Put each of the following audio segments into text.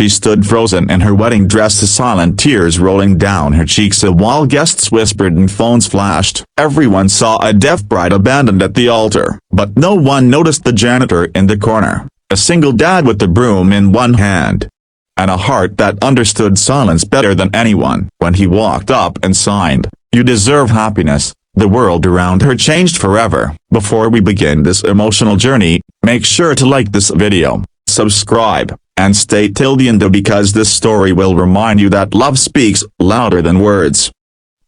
She stood frozen in her wedding dress, silent tears rolling down her cheeks while guests whispered and phones flashed. Everyone saw a deaf bride abandoned at the altar, but no one noticed the janitor in the corner, a single dad with the broom in one hand, and a heart that understood silence better than anyone. When he walked up and signed, "You deserve happiness," the world around her changed forever. Before we begin this emotional journey, make sure to like this video, subscribe, and stay till the end because this story will remind you that love speaks louder than words.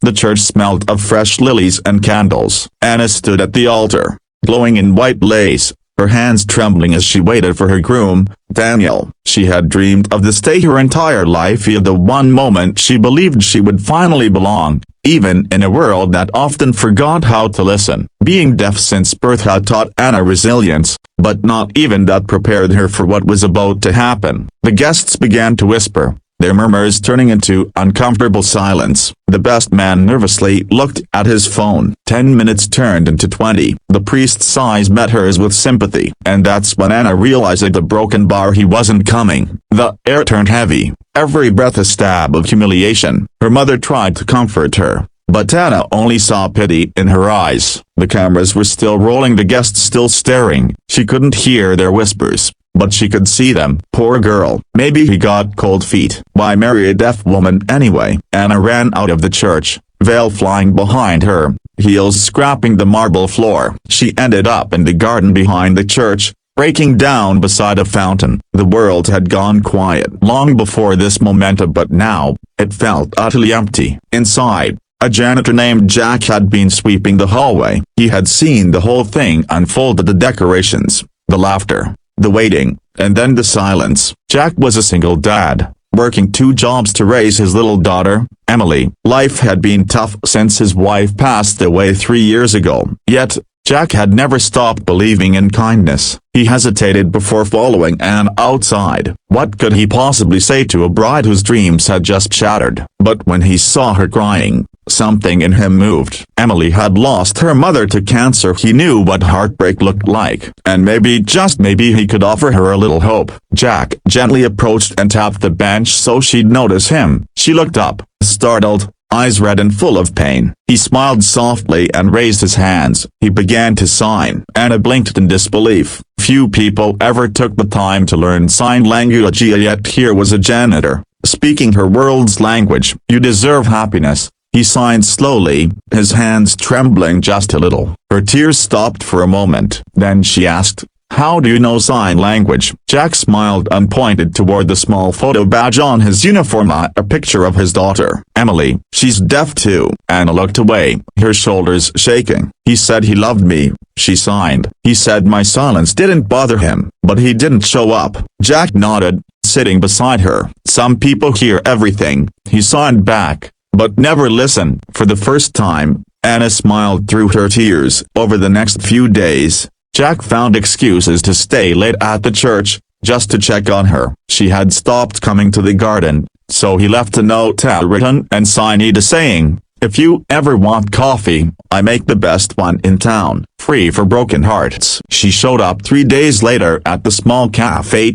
The church smelled of fresh lilies and candles. Anna stood at the altar, glowing in white lace, her hands trembling as she waited for her groom, Daniel. She had dreamed of this day her entire life, the one moment she believed she would finally belong, even in a world that often forgot how to listen. Being deaf since birth had taught Anna resilience, but not even that prepared her for what was about to happen. The guests began to whisper, their murmurs turning into uncomfortable silence. The best man nervously looked at his phone. 10 minutes turned into 20. The priest's eyes met hers with sympathy, and that's when Anna realized at the broken bar he wasn't coming. The air turned heavy, every breath a stab of humiliation. Her mother tried to comfort her, but Anna only saw pity in her eyes. The cameras were still rolling, the guests still staring. She couldn't hear their whispers, but she could see them. Poor girl, maybe he got cold feet. Why marry a deaf woman anyway? Anna ran out of the church, veil flying behind her, heels scraping the marble floor. She ended up in the garden behind the church, breaking down beside a fountain. The world had gone quiet long before this moment, but now, it felt utterly empty. Inside, a janitor named Jack had been sweeping the hallway. He had seen the whole thing unfold, the decorations, the laughter, the waiting, and then the silence. Jack was a single dad, working 2 jobs to raise his little daughter, Emily. Life had been tough since his wife passed away 3 years ago. Yet, Jack had never stopped believing in kindness. He hesitated before following Anne outside. What could he possibly say to a bride whose dreams had just shattered? But when he saw her crying, something in him moved. Emily had lost her mother to cancer. He knew what heartbreak looked like, and maybe, just maybe, he could offer her a little hope. Jack gently approached and tapped the bench so she'd notice him. She looked up, startled, eyes red and full of pain. He smiled softly and raised his hands. He began to sign. Anna blinked in disbelief. Few people ever took the time to learn sign language, yet here was a janitor, speaking her world's language. "You deserve happiness," he signed slowly, his hands trembling just a little. Her tears stopped for a moment. Then she asked, "How do you know sign language?" Jack smiled and pointed toward the small photo badge on his uniform, a picture of his daughter, Emily. "She's deaf too." Anna looked away, her shoulders shaking. "He said he loved me," she signed. "He said my silence didn't bother him, but he didn't show up." Jack nodded, sitting beside her. "Some people hear everything," he signed back, "but never listen." For the first time, Anna smiled through her tears. Over the next few days, Jack found excuses to stay late at the church, just to check on her. She had stopped coming to the garden, so he left a note written and signed saying, "If you ever want coffee, I make the best one in town, free for broken hearts." She showed up 3 days later at the small cafe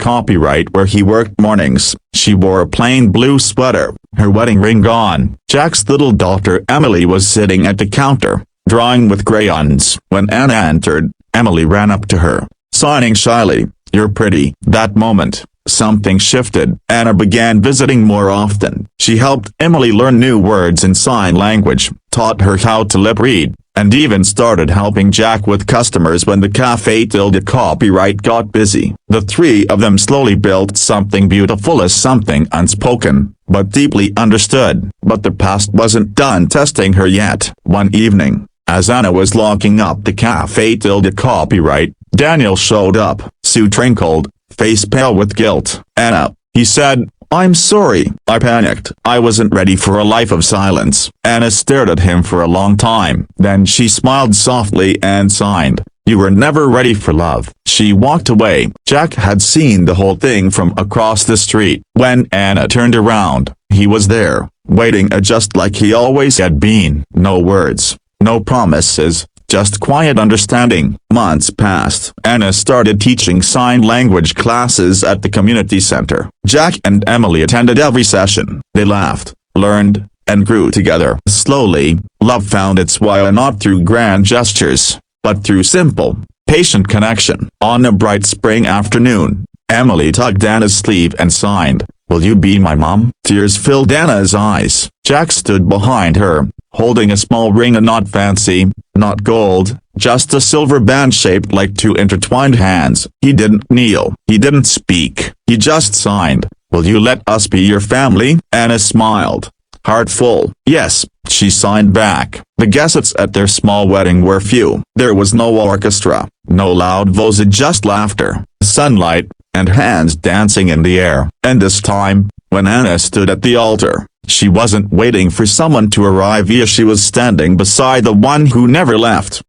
copyright where he worked mornings. She wore a plain blue sweater, her wedding ring gone. Jack's little daughter Emily was sitting at the counter, drawing with crayons. When Anna entered, Emily ran up to her, signing shyly, "You're pretty." That moment, something shifted. Anna began visiting more often. She helped Emily learn new words in sign language, taught her how to lip read, and even started helping Jack with customers when the cafe copyright got busy. The 3 of them slowly built something beautiful, as something unspoken, but deeply understood. But the past wasn't done testing her yet. One evening, as Anna was locking up the cafe copyright, Daniel showed up. Sue twinkled, face pale with guilt. "Anna," he said, "I'm sorry." I panicked. I wasn't ready for a life of silence. Anna stared at him for a long time. Then she smiled softly and signed, "You were never ready for love." She walked away. Jack had seen the whole thing from across the street. When Anna turned around, he was there, waiting just like he always had been. No words, no promises, just quiet understanding. Months passed. Anna started teaching sign language classes at the community center. Jack and Emily attended every session. They laughed, learned, and grew together. Slowly, love found its way not through grand gestures, but through simple, patient connection. On a bright spring afternoon, Emily tugged Anna's sleeve and signed, "Will you be my mom?" Tears filled Anna's eyes. Jack stood behind her, holding a small ring, not fancy, not gold, just a silver band shaped like two intertwined hands. He didn't kneel. He didn't speak. He just signed, "Will you let us be your family?" Anna smiled, heart full. "Yes," she signed back. The guests at their small wedding were few. There was no orchestra, no loud voices, just laughter, sunlight, and hands dancing in the air. And this time, when Anna stood at the altar, she wasn't waiting for someone to arrive. She was standing beside the one who never left.